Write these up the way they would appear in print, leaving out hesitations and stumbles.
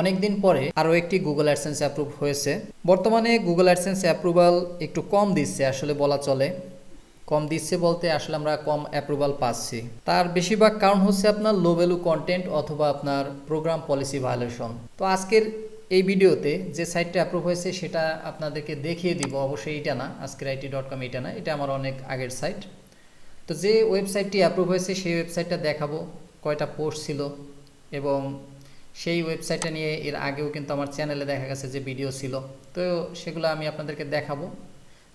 অনেকদিন পরে আরও একটি গুগল অ্যাডসেন্স অ্যাপ্রুভ হয়েছে। বর্তমানে গুগল অ্যাডসেন্স অ্যাপ্রুভাল একটু কম দিচ্ছে, আসলে বলা চলে। কম দিচ্ছে বলতে আসলে আমরা কম অ্যাপ্রুভাল পাচ্ছি। তার বেশিরভাগ কারণ হচ্ছে আপনার লো ভ্যালু কন্টেন্ট অথবা আপনার প্রোগ্রাম পলিসি ভায়োলেশন। তো আজকের এই ভিডিওতে যে সাইটটা অ্যাপ্রুভ হয়েছে সেটা আপনাদেরকে দেখিয়ে দিব। অবশ্যই এটা না, আজকের IT.com এটা না, এটা আমার অনেক আগের সাইট। তো যে ওয়েবসাইটটি অ্যাপ্রুভ হয়েছে সেই ওয়েবসাইটটা দেখাবো, কয়টা পোস্ট ছিল, এবং সেই ওয়েবসাইটটা নিয়ে এর আগেও কিন্তু আমার চ্যানেলে দেখা গেছে যে ভিডিও ছিল। তো সেগুলো আমি আপনাদেরকে দেখাবো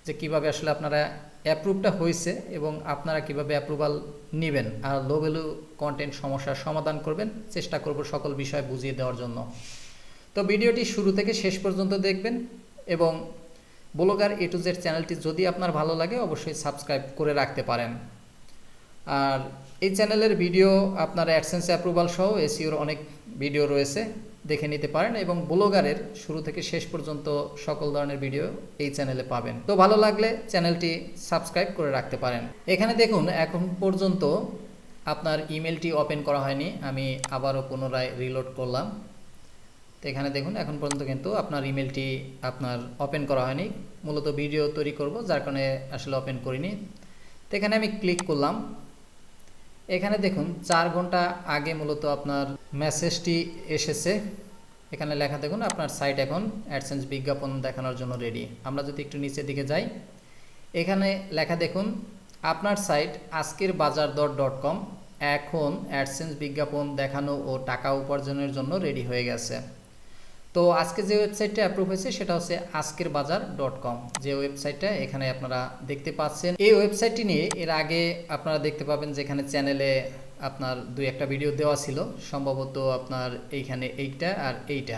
যে কিভাবে আসলে আপনারা অ্যাপ্রুভটা হয়েছে এবং আপনারা কিভাবে অ্যাপ্রুভাল নেবেন আর লো ভ্যালু কন্টেন্ট সমস্যার সমাধান করবেন। চেষ্টা করব সকল বিষয় বুঝিয়ে দেওয়ার জন্য। তো ভিডিওটি শুরু থেকে শেষ পর্যন্ত দেখবেন এবং ব্লগার A to Z চ্যানেলটি যদি আপনার ভালো লাগে অবশ্যই সাবস্ক্রাইব করে রাখতে পারেন। আর এই চ্যানেলের ভিডিও আপনার অ্যাডসেন্স অ্যাপ্রুভাল সহ এসইওর অনেক ভিডিও রয়েছে, দেখে নিতে পারেন এবং ব্লগারের শুরু থেকে শেষ পর্যন্ত সকল ধরনের ভিডিও এই চ্যানেলে পাবেন। তো ভালো লাগলে চ্যানেলটি সাবস্ক্রাইব করে রাখতে পারেন। এখানে দেখুন এখন পর্যন্ত আপনার ইমেলটি ওপেন করা হয়নি, আমি আবারও পুনরায় রিলোড করলাম। তো এখানে দেখুন এখন পর্যন্ত কিন্তু আপনার ইমেলটি আপনার ওপেন করা হয়নি। মূলত ভিডিও তৈরি করব যার কারণে আসলে ওপেন করিনি। তো এখানে আমি ক্লিক করলাম। এখানে দেখুন 4 ঘন্টা আগে মূলত আপনার মেসেজটি এসেছে। এখানে লেখা দেখুন আপনার সাইট এখন অ্যাডসেন্স বিজ্ঞাপন দেখানোর জন্য রেডি। আমরা যদি একটু নিচের দিকে যাই, এখানে লেখা দেখুন আপনার সাইট আজকের বাজার দর .com এখন অ্যাডসেন্স বিজ্ঞাপন দেখানো ও টাকা উপার্জনের জন্য রেডি হয়ে গেছে। তো আজকে যে ওয়েবসাইটটা অ্যাপ্রুভ হয়েছে সেটা হচ্ছে আজকের বাজার .com, যে ওয়েবসাইটটা এখানে আপনারা দেখতে পাচ্ছেন। এই ওয়েবসাইটটি নিয়ে এর আগে আপনারা দেখতে পাবেন যে এখানে চ্যানেলে আপনার 2-1টা ভিডিও দেওয়া ছিল, সম্ভবত আপনার এইখানে এইটা আর এইটা,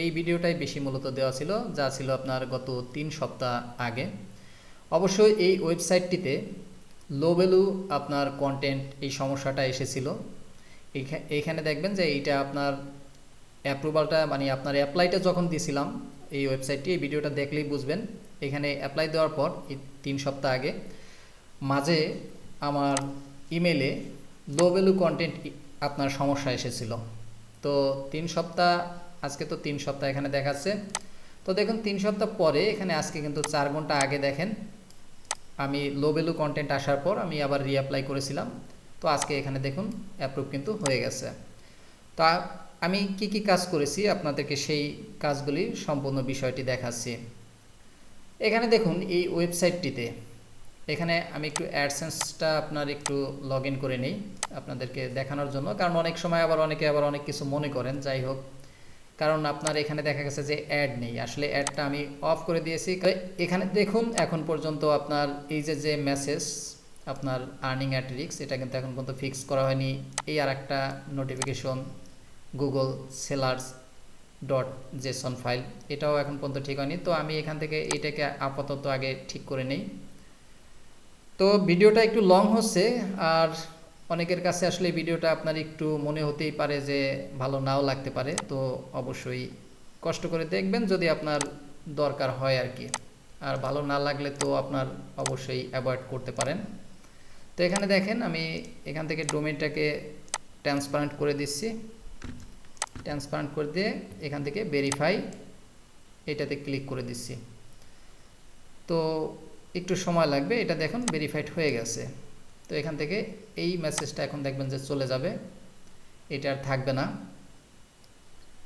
এই ভিডিওটাই বেশি মূলত দেওয়া ছিল, যা ছিল আপনার গত 3 সপ্তাহ আগে। অবশ্যই এই ওয়েবসাইটটিতে লো ভ্যালু আপনার কন্টেন্ট এই সমস্যাটা এসেছিল। এইখানে দেখবেন যে এইটা আপনার অ্যাপ্রুভালটা মানে আপনার অ্যাপ্লাইটা যখন দিয়েছিলাম এই ওয়েবসাইটটি, এই ভিডিওটা দেখলেই বুঝবেন। এখানে অ্যাপ্লাই দেওয়ার পর এই 3 সপ্তাহ আগে মাঝে আমার ইমেলে লো ভ্যালু কন্টেন্ট আপনার সমস্যা এসেছিল। তো 3 সপ্তাহ, আজকে তো 3 সপ্তাহ এখানে দেখাচ্ছে। তো দেখুন 3 সপ্তাহ পরে এখানে আজকে কিন্তু 4 ঘন্টা আগে দেখেন আমি লো ভ্যালু কন্টেন্ট আসার পর আমি আবার রিঅ্যাপ্লাই করেছিলাম। তো আজকে এখানে দেখুন অ্যাপ্রুভ কিন্তু হয়ে গেছে। তা আমি কি কি কাজ করেছি আপনাদেরকে সেই কাজগুলি সম্পূর্ণ বিষয়টি দেখাচ্ছি। এখানে দেখুন এই ওয়েবসাইটটিতে এখানে আমি একটু অ্যাডসেন্সটা আপনার একটু লগ ইন করে নিই আপনাদেরকে দেখানোর জন্য, কারণ অনেক সময় আবার অনেকে অনেক কিছু মনে করেন। যাই হোক, কারণ আপনার এখানে দেখা গেছে যে অ্যাড নেই, আসলে অ্যাডটা আমি অফ করে দিয়েছি। এখানে দেখুন এখন পর্যন্ত আপনার এই যে মেসেজ আপনার আর্নিং অ্যাট রিস্ক, এটা কিন্তু এখন পর্যন্ত ফিক্স করা হয়নি। এই আর একটা notification Google sellers .json file, এটাও এখন পর্যন্ত ঠিক হয়নি। তো আমি এখান থেকে এটাকে আপাতত আগে ঠিক করে নেই। তো ভিডিওটা একটু লং হচ্ছে, আর অনেকের কাছে আসলে ভিডিওটা আপনার একটু মনে হতেই পারে যে ভালো নাও লাগতে পারে। তো অবশ্যই কষ্ট করে দেখবেন যদি আপনার দরকার হয় আর কি, আর ভালো না লাগলে তো আপনার অবশ্যই অ্যাভয়েড করতে পারেন। তো এখানে দেখেন আমি এখান থেকে ডোমেইনটাকে ট্রান্সপারেন্ট করে দিচ্ছি। ট্রান্সপারেন্ট করে দিয়ে এখান থেকে ভেরিফাই এটাতে ক্লিক করে দিচ্ছি। তো একটু সময় লাগবে, এটা দেখুন ভেরিফাইড হয়ে গেছে। তো এখান থেকে এই মেসেজটা এখন দেখবেন যে চলে যাবে, এটা আর থাকবে না।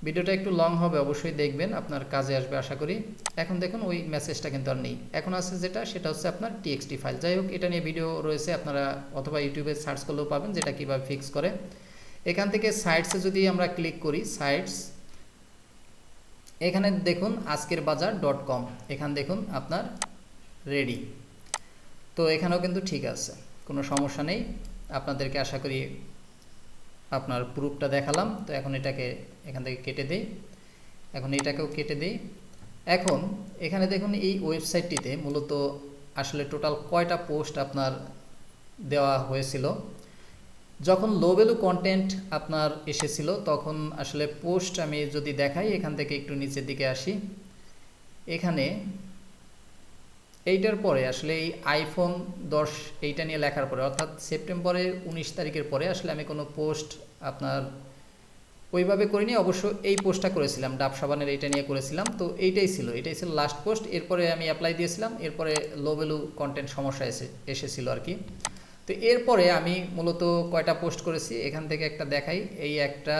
ভিডিওটা একটু লং হবে, অবশ্যই দেখবেন, আপনার কাজে আসবে আশা করি। এখন দেখুন ওই মেসেজটা কিন্তু আর নেই, এখন আছে যেটা সেটা হচ্ছে আপনার TXT ফাইল। যাই হোক, এটা নিয়ে ভিডিও রয়েছে, আপনারা অথবা ইউটিউবে সার্চ করলেও পাবেন যেটা কীভাবে ফিক্স করে। এখান থেকে সাইটসে যদি আমরা ক্লিক করি, সাইটস এখানে দেখুন আজকের বাজার .com, এখানে দেখুন আপনার রেডি। তো এখানেও কিন্তু ঠিক আছে, কোনো সমস্যা নেই। আপনাদেরকে আশা করি আপনার প্রুফটা দেখালাম। তো এখন এটাকে এখান থেকে কেটে দেই, এখন এটাকেও কেটে দেই। এখন এখানে দেখুন এই ওয়েবসাইটটিতে মূলত আসলে টোটাল কয়টা পোস্ট আপনার দেওয়া হয়েছিল। যখন লো ভ্যালু কন্টেন্ট আপনার এসেছিল তখন আসলে পোস্ট আমি যদি দেখাই, এখান থেকে একটু নিচের দিকে আসি, এখানে এইটার পরে আসলে এই iPhone 10 এইটা নিয়ে লেখার পরে, অর্থাৎ সেপ্টেম্বরের 19 তারিখের পরে আসলে আমি কোনো পোস্ট আপনার ওইভাবে করিনি, অবশ্য এই পোস্টটা করেছিলাম ডাব সাবানের, এটা নিয়ে করেছিলাম। তো এটাই ছিল লাস্ট পোস্ট। এরপরে আমি অ্যাপ্লাই দিয়েছিলাম, এরপরে লো ভ্যালু কন্টেন্ট সমস্যা এসেছিল আর কি। তো এরপরে আমি মূলত কয়টা পোস্ট করেছি এখান থেকে একটা দেখাই। এই একটা,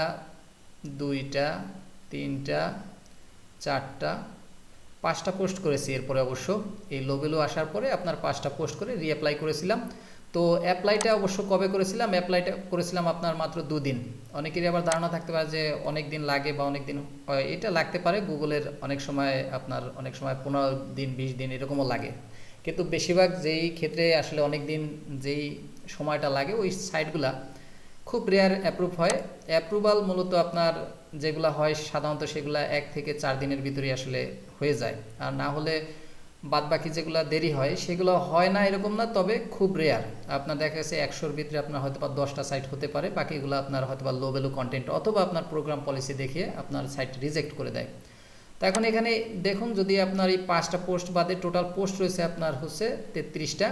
দুইটা, তিনটা, চারটা, 5টা পোস্ট করেছি। এরপরে অবশ্য এই লো ভ্যালু আসার পরে আপনার 5টা পোস্ট করে রিঅ্যাপ্লাই করেছিলাম। তো অ্যাপ্লাইটা অবশ্য কবে করেছিলাম? অ্যাপ্লাইটা করেছিলাম আপনার মাত্র 2 দিন। অনেকেরই আবার ধারণা থাকতে পারে যে অনেক দিন লাগে বা অনেক দিন হয়, এটা লাগতে পারে। গুগলের অনেক সময় 15 দিন 20 দিন এরকমও লাগে, কিন্তু বেশিরভাগ যেই ক্ষেত্রে আসলে অনেক দিন যেই সময়টা লাগে ওই সাইটগুলা খুব রেয়ার অ্যাপ্রুভ হয়। অ্যাপ্রুভাল মূলত আপনার যেগুলো হয় সাধারণত সেগুলো 1 থেকে 4 দিনের ভিতরেই আসলে হয়ে যায়। আর না হলে বাদবাকি যেগুলো দেরি হয় সেগুলো হয় না এরকম না, তবে খুব রেয়ার। আপনার দেখা গেছে 100-র ভিতরে আপনার হয়তো বা 10টা সাইট হতে পারে, বাকিগুলো আপনার হয়তো বা লো ভ্যালু কন্টেন্ট অথবা আপনার প্রোগ্রাম পলিসি দেখিয়ে আপনার সাইট রিজেক্ট করে দেয়। তো এখন এখানে দেখুন, যদি আপনার এই 5টা পোস্ট বাদে টোটাল পোস্ট রয়েছে আপনার হচ্ছে 33টা।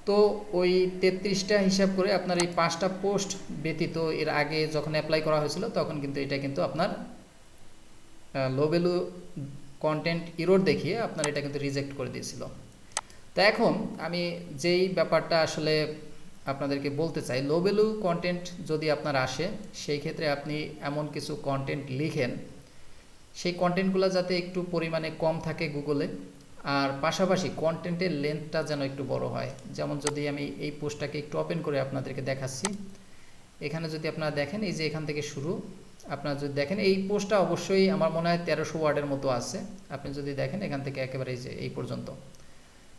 তো ওই 33টা হিসাব করে আপনার এই 5টা পোস্ট ব্যতীত এর আগে যখন অ্যাপ্লাই করা হয়েছিল তখন কিন্তু এটা কিন্তু আপনার লো ভ্যালু কন্টেন্ট ইরোর দেখিয়ে আপনার এটা কিন্তু রিজেক্ট করে দিয়েছিল। তো এখন আমি যেই ব্যাপারটা আসলে আপনাদেরকে বলতে চাই, লো ভ্যালু কন্টেন্ট যদি আপনার আসে সেই ক্ষেত্রে আপনি এমন কিছু কন্টেন্ট লিখেন সেই কন্টেন্টগুলো যাতে একটু পরিমাণে কম থাকে গুগলে, আর পাশাপাশি কন্টেন্টের লেন্থটা যেন একটু বড় হয়। যেমন যদি আমি এই পোস্টটাকে একটু ওপেন করে আপনাদেরকে দেখাচ্ছি, এখানে যদি আপনারা দেখেন এই যে এখান থেকে শুরু, আপনারা যদি দেখেন এই পোস্টটা অবশ্যই আমার মনে হয় 1300 ওয়ার্ডের মতো আছে। আপনি যদি দেখেন এখান থেকে একেবারে এই যে এই পর্যন্ত,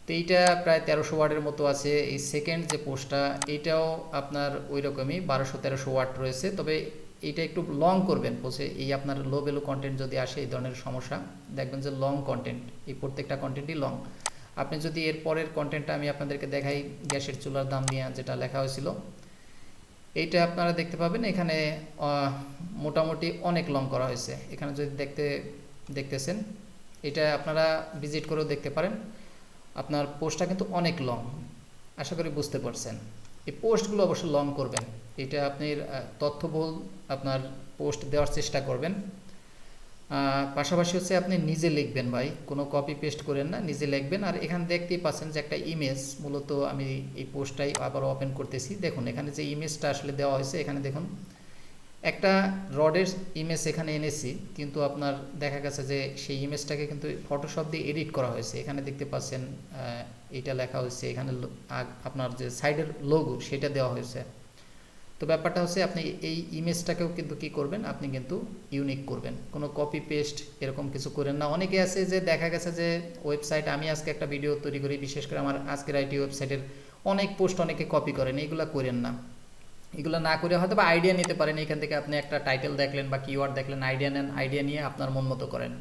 তো এইটা প্রায় 1300 ওয়ার্ডের মতো আছে। এই সেকেন্ড যে পোস্টটা এইটাও আপনার ওই রকমই 1200-1300 ওয়ার্ড রয়েছে, তবে এইটা একটু লং করবেন বলছে। এই আপনার লো ভ্যালু কন্টেন্ট যদি আসে এই ধরনের সমস্যা, দেখবেন যে লং কন্টেন্ট, এই প্রত্যেকটা কন্টেন্টই লং। আপনি যদি এর পরের কন্টেন্টটা আমি আপনাদেরকে দেখাই, গ্যাসের চুলার দাম নিয়ে যেটা লেখা হয়েছিল, এইটা আপনারা দেখতে পাবেন এখানে মোটামুটি অনেক লং করা হয়েছে। এখানে যদি দেখতেছেন, এটা আপনারা ভিজিট করেও দেখতে পারেন। আপনার পোস্টটা কিন্তু অনেক লং, আশা করি বুঝতে পারছেন। এই পোস্টগুলো অবশ্য লং করবেন, এটা আপনি তথ্যবহুল আপনার পোস্ট দেওয়ার চেষ্টা করবেন। পাশাপাশি হচ্ছে আপনি নিজে লিখবেন ভাই, কোনো কপি পেস্ট করেন না, নিজে লিখবেন। আর এখানে দেখতেই পাচ্ছেন যে একটা ইমেজ, মূলত আমি এই পোস্টটাই আবার ওপেন করতেছি। দেখুন এখানে যে ইমেজটা আসলে দেওয়া হয়েছে, এখানে দেখুন একটা রডের ইমেজ এখানে এনেছি, কিন্তু আপনার দেখা গেছে যে সেই ইমেজটাকে কিন্তু ফটোশপ দিয়ে এডিট করা হয়েছে। এখানে দেখতে পাচ্ছেন এটা লেখা হয়েছে, এখানে আপনার যে সাইডের লোগো সেটা দেওয়া হয়েছে। তো ব্যাপারটা হচ্ছে আপনি এই ইমেজটাকেও কিন্তু কি করবেন, আপনি কিন্তু ইউনিক করবেন, কোনো কপি পেস্ট এরকম কিছু করেন না। অনেকে আছে যে দেখা গেছে যে ওয়েবসাইট, আমি আজকে একটা ভিডিও তৈরি করি, বিশেষ করে আমার আজকের আইটি ওয়েবসাইটের অনেক পোস্ট অনেকে কপি করেন, এইগুলো করেন না। এগুলো না করে হয়তো বা আইডিয়া নিতে পারেন, এখান থেকে আপনি একটা টাইটেল দেখলেন বা কিওয়ার্ড দেখলেন, আইডিয়া নেন, আইডিয়া নিয়ে আপনার মন মতো করেন।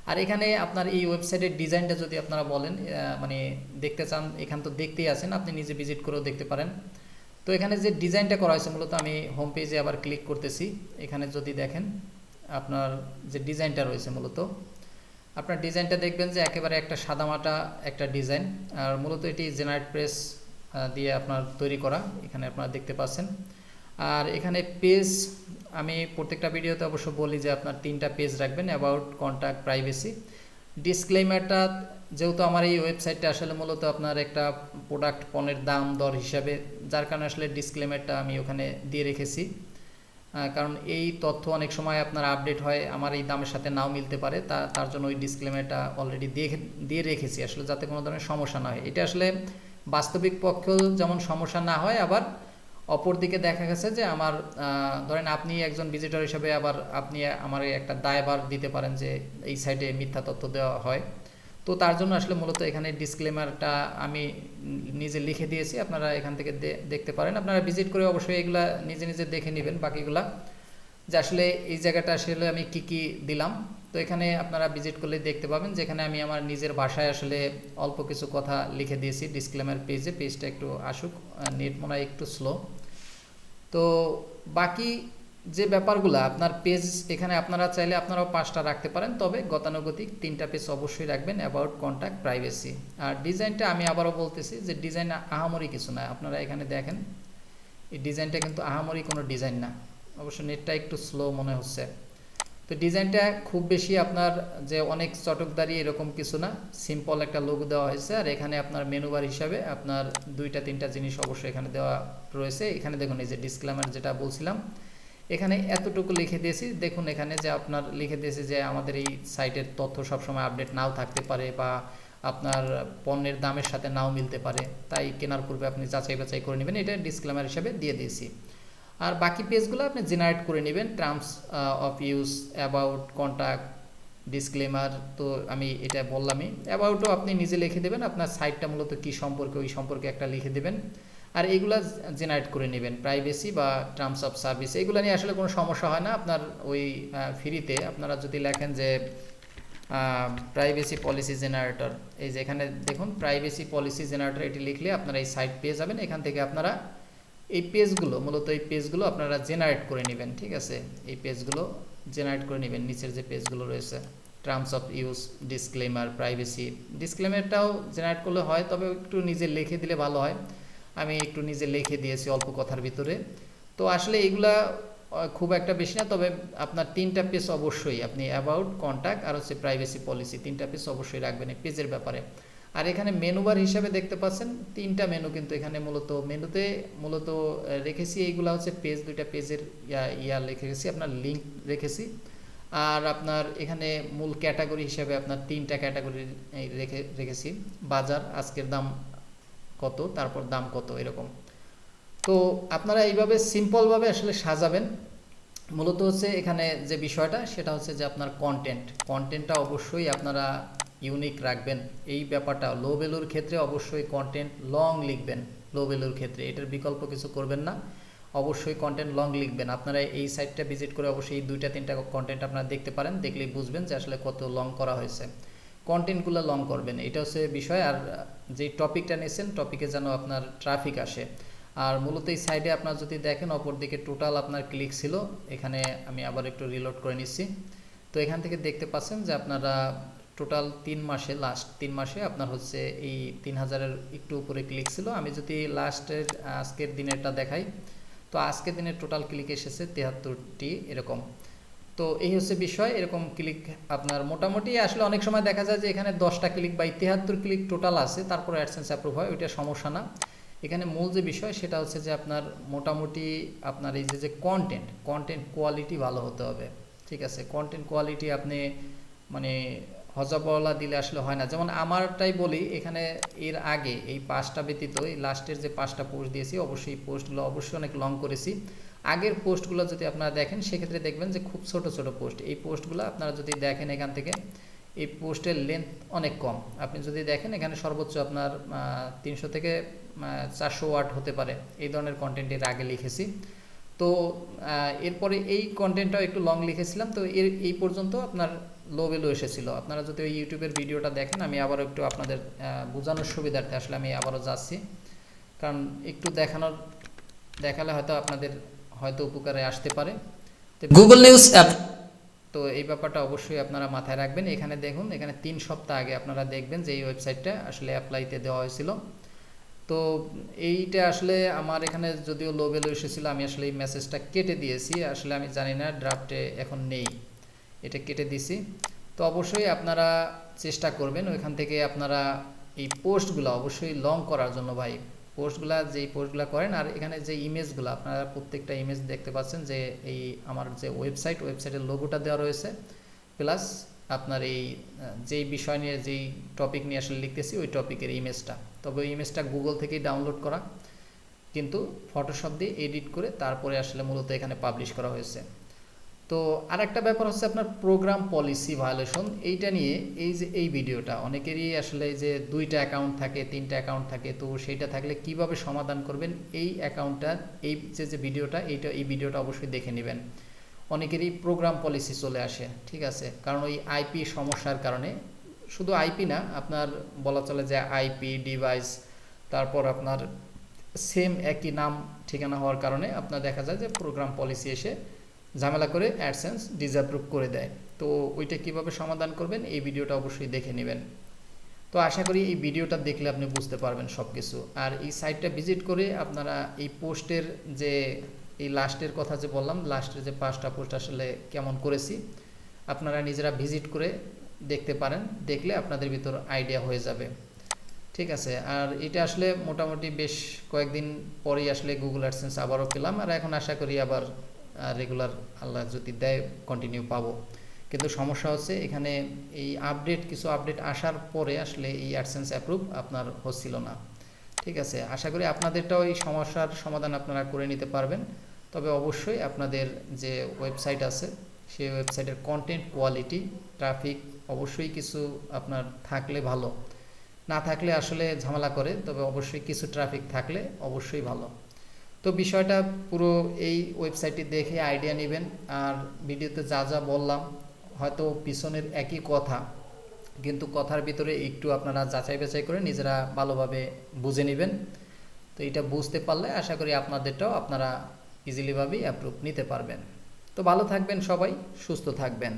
আর এখানে আপনার এই ওয়েবসাইটের ডিজাইনটা যদি আপনারা বলেন মানে দেখতে চান, এখান তো দেখতেই আছেন, আপনি নিজে ভিজিট করেও দেখতে পারেন। তো এখানে যে ডিজাইনটা করা হয়েছে, মূলত আমি হোম পেজে আবার ক্লিক করতেছি। এখানে যদি দেখেন আপনার যে ডিজাইনটা রয়েছে, মূলত আপনার ডিজাইনটা দেখবেন যে একেবারে একটা সাদামাটা একটা ডিজাইন। আর মূলত এটি জেনারেট প্রেস দিয়ে আপনার তৈরি করা, এখানে আপনারা দেখতে পাচ্ছেন। আর এখানে পেজ, আমি প্রত্যেকটা ভিডিওতে অবশ্য বলি যে আপনার 3টা পেজ রাখবেন, অ্যাবাউট, কন্ট্যাক্ট, প্রাইভেসি। ডিসক্লেইমারটা যেহেতু আমার এই ওয়েবসাইটটা আসলে মূলত আপনার একটা প্রোডাক্ট পণ্যের দাম দর হিসাবে, যার কারণে আসলে ডিসক্লেইমারটা আমি ওখানে দিয়ে রেখেছি। কারণ এই তথ্য অনেক সময় আপনার আপডেট হয়, আমার এই দামের সাথে নাও মিলতে পারে, তার জন্য ওই ডিসক্লেইমারটা অলরেডি দিয়ে রেখেছি আসলে, যাতে কোনো ধরনের সমস্যা না হয়। এটা আসলে বাস্তবিক পক্ষেও যেমন সমস্যা না হয়, আবার অপরদিকে দেখা গেছে যে আমার ধরেন আপনি একজন ভিজিটর হিসেবে আবার আপনি আমার একটা দায়ভার দিতে পারেন যে এই সাইটে মিথ্যা তথ্য দেওয়া হয়। তো তার জন্য আসলে মূলত এখানে ডিসক্লেমারটা আমি নিজে লিখে দিয়েছি, আপনারা এখান থেকে দেখতে পারেন। আপনারা ভিজিট করে অবশ্যই এগুলা নিজে নিজে দেখে নেবেন বাকিগুলা, যে আসলে এই জায়গাটা আসলে আমি কি কি দিলাম। তো এখানে আপনারা ভিজিট করলে দেখতে পাবেন যেখানে আমি আমার নিজের ভাষায় আসলে অল্প কিছু কথা লিখে দিয়েছি ডিসক্লেমার পেজটা একটু আসুক, নেট মনে হয় একটু স্লো। তো বাকি যে ব্যাপারগুলো আপনার পেজ, এখানে আপনারা চাইলে আপনারাও 5টা রাখতে পারেন, তবে গতানুগতিক 3টা পেজ অবশ্যই রাখবেন, অ্যাবাউট, কন্ট্যাক্ট, প্রাইভেসি। আর ডিজাইনটা আমি আবারও বলতেছি যে ডিজাইন আহামরি কিছু না, আপনারা এখানে দেখেন এই ডিজাইনটা কিন্তু আহামরি কোনো ডিজাইন না। অবশ্য নেটটা একটু স্লো মনে হচ্ছে। তো ডিজাইনটা খুব বেশি আপনার যে অনেক চটকদারি এরকম কিছু না, সিম্পল একটা লোগো দেওয়া হয়েছে। আর এখানে আপনার মেনু বার হিসাবে আপনার 2-3টা জিনিস অবশ্যই এখানে দেওয়া রয়েছে। এখানে দেখুন এই যে ডিসক্লেমার যেটা বলছিলাম, এখানে এতটুকু লিখে দিয়েছি। দেখুন এখানে যে আপনার লিখে দিয়েছি যে আমাদের এই সাইটের তথ্য সবসময় আপডেট নাও থাকতে পারে বা আপনার পণ্যের দামের সাথে নাও মিলতে পারে, তাই কেনার পূর্বে আপনি যাচাই বাছাই করে নেবেন, এটা ডিসক্লেমার হিসাবে দিয়ে দিয়েছি। আর বাকি পেজগুলো আপনি জেনারেট করে নেবেন, terms of use, about, contact, disclaimer. তো আমি এটা বললামই, অ্যাবাউটও আপনি নিজে লিখে দেবেন, আপনার সাইটটা মূলত কী সম্পর্কে ওই সম্পর্কে একটা লিখে দেবেন। আর এইগুলা জেনারেট করে নেবেন, প্রাইভেসি বা টার্মস অফ সার্ভিস, এগুলো নিয়ে আসলে কোনো সমস্যা হয় না। আপনার ওই ফ্রিতে আপনারা যদি লেখেন যে প্রাইভেসি পলিসি জেনারেটর, এই যে এখানে দেখুন প্রাইভেসি পলিসি জেনারেটর, এটি লিখলে আপনারা এই সাইট পেয়ে যাবেন। এখান থেকে আপনারা এই পেজগুলো মূলত এই পেজগুলো আপনারা জেনারেট করে নেবেন, ঠিক আছে? এই পেজগুলো জেনারেট করে নেবেন, নিচের যে পেজগুলো রয়েছে, terms of use, disclaimer, privacy. ডিসক্লেমারটাও জেনারেট করলে হয়, তবে একটু নিজে লিখে দিলে ভালো হয়। আমি একটু নিজে লিখে দিয়েছি অল্প কথার ভিতরে। তো আসলে এইগুলা খুব একটা বেশি না, তবে আপনার 3টা পেজ অবশ্যই আপনি অ্যাবাউট, কন্ট্যাক্ট আর হচ্ছে প্রাইভেসি পলিসি, 3টা পেজ অবশ্যই রাখবেন এই পেজের ব্যাপারে। আর এখানে মেনু বার হিসাবে দেখতে পাচ্ছেন 3টা মেনু, কিন্তু এখানে মেনুতে মূলত রেখেছি এইগুলা হচ্ছে পেজ, 2টা পেজের লিখে রেখেছি, আপনার লিঙ্ক রেখেছি। আর আপনার এখানে মূল ক্যাটাগরি হিসাবে আপনার 3টা ক্যাটাগরি রেখেছি, বাজার, আজকের দাম কত, তারপর দাম কত, এরকম। তো আপনারা এইভাবে সিম্পলভাবে আসলে সাজাবেন। মূলত হচ্ছে এখানে যে বিষয়টা সেটা হচ্ছে যে আপনার কন্টেন্টটা অবশ্যই আপনারা ইউনিক রাখবেন। এই ব্যাপারটা লো ভ্যালুর ক্ষেত্রে অবশ্যই কন্টেন্ট লং লিখবেন, লো ভ্যালুর ক্ষেত্রে এটার বিকল্প কিছু করবেন না, অবশ্যই কন্টেন্ট লং লিখবেন। আপনারা এই সাইটটা ভিজিট করে অবশ্যই 2-3টা কন্টেন্ট আপনারা দেখতে পারেন, দেখলেই বুঝবেন যে আসলে কত লং করা হয়েছে। কন্টেন্টগুলো লং করবেন, এটা হচ্ছে বিষয়। আর যেই টপিকটা নিয়েছেন, টপিকে যেন আপনার ট্রাফিক আসে। আর মূলত এই সাইডে আপনার যদি দেখেন অপর দিকে টোটাল আপনার ক্লিক ছিল, এখানে আমি আবার একটু রিলোড করে নিচ্ছি। তো এখান থেকে দেখতে পাচ্ছেন যে আপনারা টোটাল 3 মাসে, লাস্ট 3 মাসে আপনার হচ্ছে এই 3000-এর একটু উপরে ক্লিক ছিল। আমি যদি লাস্টের আজকের দিনেরটা দেখাই, তো আজকের দিনের টোটাল ক্লিক এসেছে 73টি এরকম। তো এই হচ্ছে বিষয়, এরকম ক্লিক আপনার মোটামুটি আসলে অনেক সময় দেখা যায় যে এখানে 10টা ক্লিক বা 73 ক্লিক টোটাল আছে, তারপর অ্যাডসেন্স অ্যাপ্রুভ হয়, ওইটা সমস্যা না। এখানে মূল যে বিষয় সেটা হচ্ছে যে আপনার মোটামুটি আপনার এই যে কন্টেন্ট কোয়ালিটি ভালো হতে হবে, ঠিক আছে? কন্টেন্ট কোয়ালিটি আপনি মানে হজবলা দিলে আসলে হয় না। যেমন আমারটাই বলি, এখানে এর আগে এই 5টা ব্যতীত এই লাস্টের যে 5টা পোস্ট দিয়েছি, অবশ্যই এই পোস্টগুলো অবশ্যই অনেক লং করেছি। আগের পোস্টগুলো যদি আপনারা দেখেন সেক্ষেত্রে দেখবেন যে খুব ছোট ছোট পোস্ট। এই পোস্টগুলো আপনারা যদি দেখেন এখান থেকে, এই পোস্টের লেন্থ অনেক কম। আপনি যদি দেখেন এখানে সর্বোচ্চ আপনার 300 থেকে 400 ওয়ার্ড হতে পারে, এই ধরনের কন্টেন্ট এর আগে লিখেছি। তো এরপরে এই কন্টেন্টটাও একটু লং লিখেছিলাম। তো এই পর্যন্ত আপনার লো ভ্যালু এসেছিল। আপনারা যদি ওই ইউটিউবের ভিডিওটা দেখেন, আমি আবারও একটু আপনাদের বোঝানোর সুবিধার্থে আসলে আমি আবারও যাচ্ছি, কারণ একটু দেখালে হয়তো আপনাদের হয়তো উপকারে আসতে পারে। গুগল নিউজ অ্যাপ, তো এই ব্যাপারটা অবশ্যই আপনারা মাথায় রাখবেন। এখানে দেখুন, এখানে 3 সপ্তাহ আগে আপনারা দেখবেন যে এই ওয়েবসাইটটা আসলে অ্যাপ্লাইতে দেওয়া হয়েছিল। তো এইটা আসলে আমার এখানে যদিও লো ভ্যালু এসেছিল, আমি আসলে এই মেসেজটা কেটে দিয়েছি। আসলে আমি জানি না ড্রাফটে এখন নেই, এটা কেটে দিছি। তো অবশ্যই আপনারা চেষ্টা করবেন ওইখান থেকে আপনারা এই পোস্টগুলো অবশ্যই লং করার জন্য ভাই, যেই পোস্টগুলো করেন। আর এখানে যে ইমেজগুলো আপনারা প্রত্যেকটা ইমেজ দেখতে পাচ্ছেন যে এই আমার যে ওয়েবসাইটের লোগোটা দেওয়া রয়েছে, প্লাস আপনার এই যেই বিষয় নিয়ে যেই টপিক নিয়ে আসলে লিখতেছি ওই টপিকের ইমেজটা। তবে ওই ইমেজটা গুগল থেকেই ডাউনলোড করা, কিন্তু ফটোশপ দিয়ে এডিট করে তারপরে আসলে মূলত এখানে পাবলিশ করা হয়েছে। তো আরেকটা ব্যাপার হচ্ছে আপনার প্রোগ্রাম পলিসি ভায়োলেশন, এইটা নিয়ে এই যে এই ভিডিওটা অনেকেরই আসলে যে 2টা অ্যাকাউন্ট থাকে, 3টা অ্যাকাউন্ট থাকে, তো সেইটা থাকলে কিভাবে সমাধান করবেন এই অ্যাকাউন্টটা, এই যে ভিডিওটা, এই ভিডিওটা অবশ্যই দেখে নেবেন। অনেকেরই প্রোগ্রাম পলিসি চলে আসে, ঠিক আছে? কারণ ওই আইপি সমস্যার কারণে, শুধু আইপি না, আপনার বলা চলে যে আইপি ডিভাইস, তারপর আপনার সেম একই নাম ঠিকানা হওয়ার কারণে আপনার দেখা যায় যে প্রোগ্রাম পলিসি এসে ঝামেলা করে অ্যাডসেন্স ডিসঅ্যাপ্রুভ করে দেয়। তো ওইটা কিভাবে সমাধান করবেন এই ভিডিওটা অবশ্যই দেখে নেবেন। তো আশা করি এই ভিডিওটা দেখলে আপনি বুঝতে পারবেন সব কিছু। আর এই সাইটটা ভিজিট করে আপনারা এই পোস্টের যে এই লাস্টের কথা যে বললাম, লাস্টের যে 5টা পোস্ট আসলে কেমন করেছি আপনারা নিজেরা ভিজিট করে দেখতে পারেন, দেখলে আপনাদের ভিতর আইডিয়া হয়ে যাবে। ঠিক আছে, আর এটা আসলে মোটামুটি বেশ কয়েকদিন পরেই আসলে গুগল অ্যাডসেন্স আবারও পেলাম, আর এখন আশা করি আবার রেগুলার আল্লাহ যদি দেয় কন্টিনিউ পাবো। কিন্তু সমস্যা হচ্ছে এখানে এই কিছু আপডেট আসার পরে আসলে এই অ্যাডসেন্স অ্যাপ্রুভ আপনার হচ্ছিল না। ঠিক আছে, আশা করি আপনাদেরটাও এই সমস্যার সমাধান আপনারা করে নিতে পারবেন। তবে অবশ্যই আপনাদের যে ওয়েবসাইট আছে সেই ওয়েবসাইটের কন্টেন্ট কোয়ালিটি, ট্রাফিক অবশ্যই কিছু আপনার থাকলে ভালো, না থাকলে আসলে ঝামেলা করে, তবে অবশ্যই কিছু ট্রাফিক থাকলে অবশ্যই ভালো। তো বিষয়টা পুরো এই ওয়েবসাইটটি দেখে আইডিয়া নেবেন। আর ভিডিওতে যা যা বললাম হয়তো পিছনের একই কথা, কিন্তু কথার ভিতরে একটু আপনারা যাচাই বাছাই করে নিজেরা ভালোভাবে বুঝে নেবেন। তো এটা বুঝতে পারলে আশা করি আপনাদেরটাও আপনারা ইজিলিভাবেই অ্যাপ্রুভ নিতে পারবেন। তো ভালো থাকবেন সবাই, সুস্থ থাকবেন।